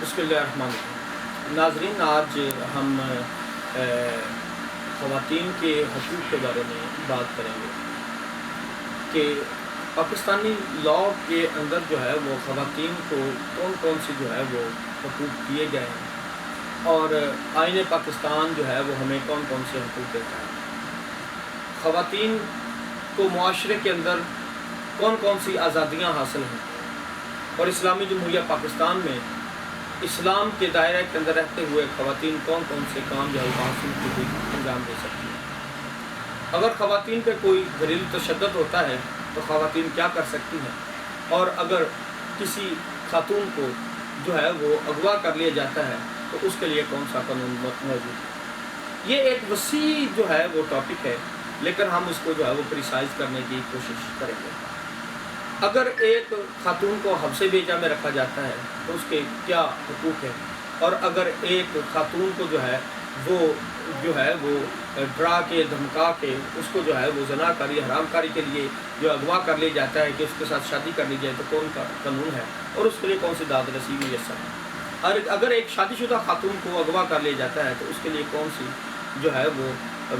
بسم اللہ الرحمن الرحیم۔ ناظرین، آج ہم خواتین کے حقوق کے بارے میں بات کریں گے کہ پاکستانی لاء کے اندر جو ہے وہ خواتین کو کون کون سی جو ہے وہ حقوق دیے گئے ہیں اور آئین پاکستان جو ہے وہ ہمیں کون کون سے حقوق دیتا ہے۔ خواتین کو معاشرے کے اندر کون کون سی آزادیاں حاصل ہیں اور اسلامی جمہوریہ پاکستان میں اسلام کے دائرے کے اندر رہتے ہوئے خواتین کون کون سے کام جو ہے معصوم کی بھی انجام دے سکتی ہیں۔ اگر خواتین پہ کوئی گھریلو تشدد ہوتا ہے تو خواتین کیا کر سکتی ہیں، اور اگر کسی خاتون کو جو ہے وہ اغوا کر لیا جاتا ہے تو اس کے لیے کون سا قانون موجود ہے۔ یہ ایک وسیع جو ہے وہ ٹاپک ہے، لیکن ہم اس کو جو ہے وہ پریسائز کرنے کی کوشش کریں گے۔ اگر ایک خاتون کو حبس بیجا میں رکھا جاتا ہے تو اس کے کیا حقوق ہیں، اور اگر ایک خاتون کو جو ہے وہ ڈرا کے دھمکا کے اس کو جو ہے وہ زنا کاری حرام کاری کے لیے جو اغوا کر لیا جاتا ہے کہ اس کے ساتھ شادی کر لی جائے تو کون کا قانون ہے اور اس کے لیے کون سی داد رسی میسر ہے۔ اور اگر ایک شادی شدہ خاتون کو اغوا کر لیا جاتا ہے تو اس کے لیے کون سی جو ہے وہ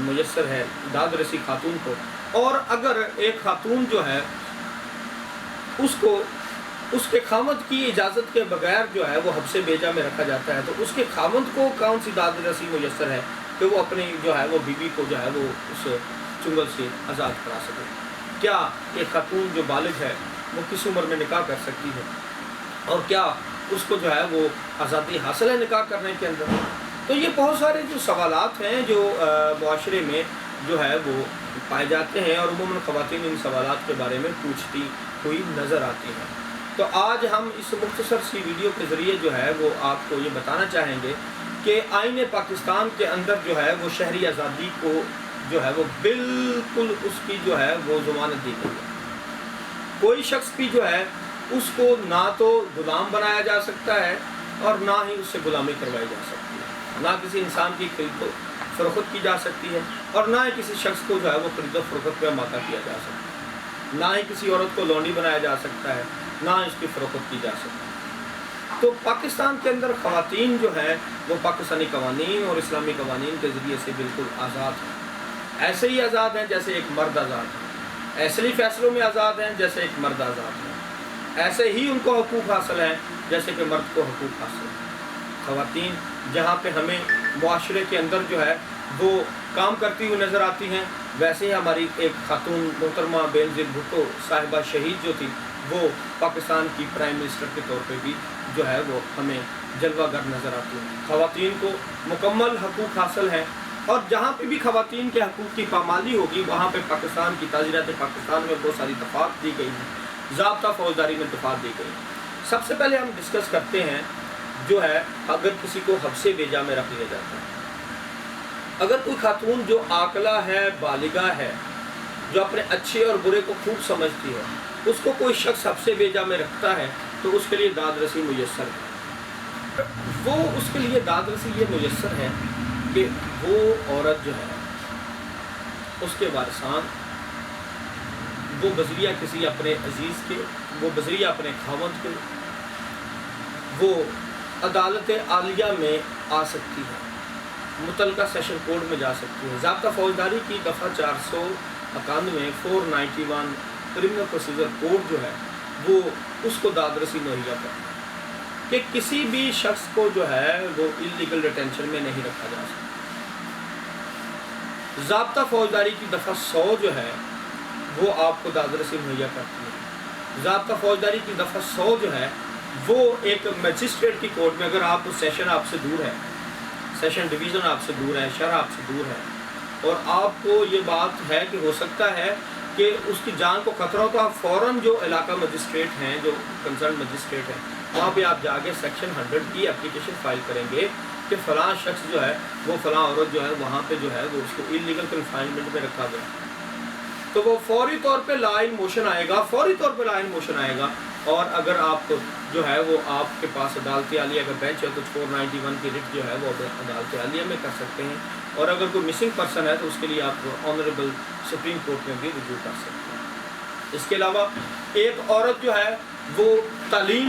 میسر ہے داد رسی خاتون کو۔ اور اگر ایک خاتون جو ہے اس کے خامد کی اجازت کے بغیر جو ہے وہ حبس بیجا میں رکھا جاتا ہے تو اس کے خامد کو کون سی داد رسی میسر ہے کہ وہ اپنی جو ہے وہ بیوی کو جو ہے وہ اس چنگل سے آزاد کرا سکے۔ کیا ایک خاتون جو بالغ ہے وہ کس عمر میں نکاح کر سکتی ہے، اور کیا اس کو جو ہے وہ آزادی حاصل ہے نکاح کرنے کے اندر؟ تو یہ بہت سارے جو سوالات ہیں جو معاشرے میں جو ہے وہ پائے جاتے ہیں، اور عموماً خواتین ان سوالات کے بارے میں پوچھتی ہوئی نظر آتی ہیں۔ تو آج ہم اس مختصر سی ویڈیو کے ذریعے جو ہے وہ آپ کو یہ بتانا چاہیں گے کہ آئین پاکستان کے اندر جو ہے وہ شہری آزادی کو جو ہے وہ بالکل اس کی جو ہے وہ ضمانت دی گئی ہے۔ کوئی شخص بھی جو ہے اس کو نہ تو غلام بنایا جا سکتا ہے اور نہ ہی اس سے غلامی کروائی جا سکتی ہے، نہ کسی انسان کی خرید و فروخت کی جا سکتی ہے، اور نہ ہی کسی شخص کو جو ہے وہ خرید و فروخت پہ آمادہ کیا جا سکتا ہے، نہ ہی کسی عورت کو لونڈی بنایا جا سکتا ہے، نہ اس کی فروخت کی جا سکتی ہے۔ تو پاکستان کے اندر خواتین جو ہے وہ پاکستانی قوانین اور اسلامی قوانین کے ذریعے سے بالکل آزاد ہیں، ایسے ہی آزاد ہیں جیسے ایک مرد آزاد ہے، ایسے ہی فیصلوں میں آزاد ہیں جیسے ایک مرد آزاد ہے، ایسے ہی ان کو حقوق حاصل ہیں جیسے کہ مرد کو حقوق حاصل ہیں۔ خواتین جہاں پہ ہمیں معاشرے کے اندر جو ہے وہ کام کرتی ہوئی نظر آتی ہیں، ویسے ہی ہماری ایک خاتون محترمہ بینظیر بھٹو صاحبہ شہید جو تھی وہ پاکستان کی پرائم منسٹر کے طور پہ بھی جو ہے وہ ہمیں جلوہ گر نظر آتی ہیں۔ خواتین کو مکمل حقوق حاصل ہیں، اور جہاں پہ بھی خواتین کے حقوق کی پامالی ہوگی وہاں پہ پاکستان کی تعزیرات پاکستان میں بہت ساری دفعات دی گئی ہیں، ضابطہ فوجداری میں دفعات دی گئی ہیں۔ سب سے پہلے ہم ڈسکس کرتے ہیں جو ہے اگر کسی کو حبس بیجا میں رکھ لیا جاتا ہے، اگر کوئی خاتون جو عاقلہ ہے، بالغہ ہے، جو اپنے اچھے اور برے کو خوب سمجھتی ہے، اس کو کوئی شخص حبس بیجا میں رکھتا ہے تو اس کے لیے داد رسی میسر ہے۔ وہ اس کے لیے داد رسی یہ میسر ہے کہ وہ عورت جو ہے اس کے وارثان وہ بذریعہ کسی اپنے عزیز کے، وہ بذریعہ اپنے خاوند کے وہ عدالت عالیہ میں آ سکتی ہے، متعلقہ سیشن کورٹ میں جا سکتی ہے۔ ضابطہ فوجداری کی دفعہ 491 491 کرمنل پروسیجر کوڈ جو ہے وہ اس کو داد رسی مہیا کرتا ہے کہ کسی بھی شخص کو جو ہے وہ انلیگل ڈیٹینشن میں نہیں رکھا جا سکتا۔ ضابطہ فوجداری کی دفعہ 100 جو ہے وہ آپ کو داد رسی مہیا کرتی ہے۔ ضابطہ فوجداری کی دفعہ 100 جو ہے وہ ایک مجسٹریٹ کی کورٹ میں، اگر آپ سیشن آپ سے دور ہے، سیشن ڈویژن آپ سے دور ہے، شرح آپ سے دور ہے، اور آپ کو یہ بات ہے کہ ہو سکتا ہے کہ اس کی جان کو خطرہ ہو، تو آپ فوراً جو علاقہ مجسٹریٹ ہیں، جو کنسرن مجسٹریٹ ہیں، وہاں پہ آپ جا کے سیکشن 100 کی اپلیکیشن فائل کریں گے کہ فلاں شخص جو ہے وہ فلاں عورت جو ہے وہاں پہ جو ہے وہ اس کو انلیگل کنفائنمنٹ میں رکھا گیا، تو وہ فوری طور پہ لا ان موشن آئے گا، فوری طور پہ لا ان موشن آئے گا۔ اور اگر آپ جو ہے وہ آپ کے پاس عدالت عالیہ اگر بینچ ہے تو 491 کی رٹ جو ہے وہ عدالت عالیہ میں کر سکتے ہیں، اور اگر کوئی مسنگ پرسن ہے تو اس کے لیے آپ آنریبل سپریم کورٹ میں بھی رجوع کر سکتے ہیں۔ اس کے علاوہ ایک عورت جو ہے وہ تعلیم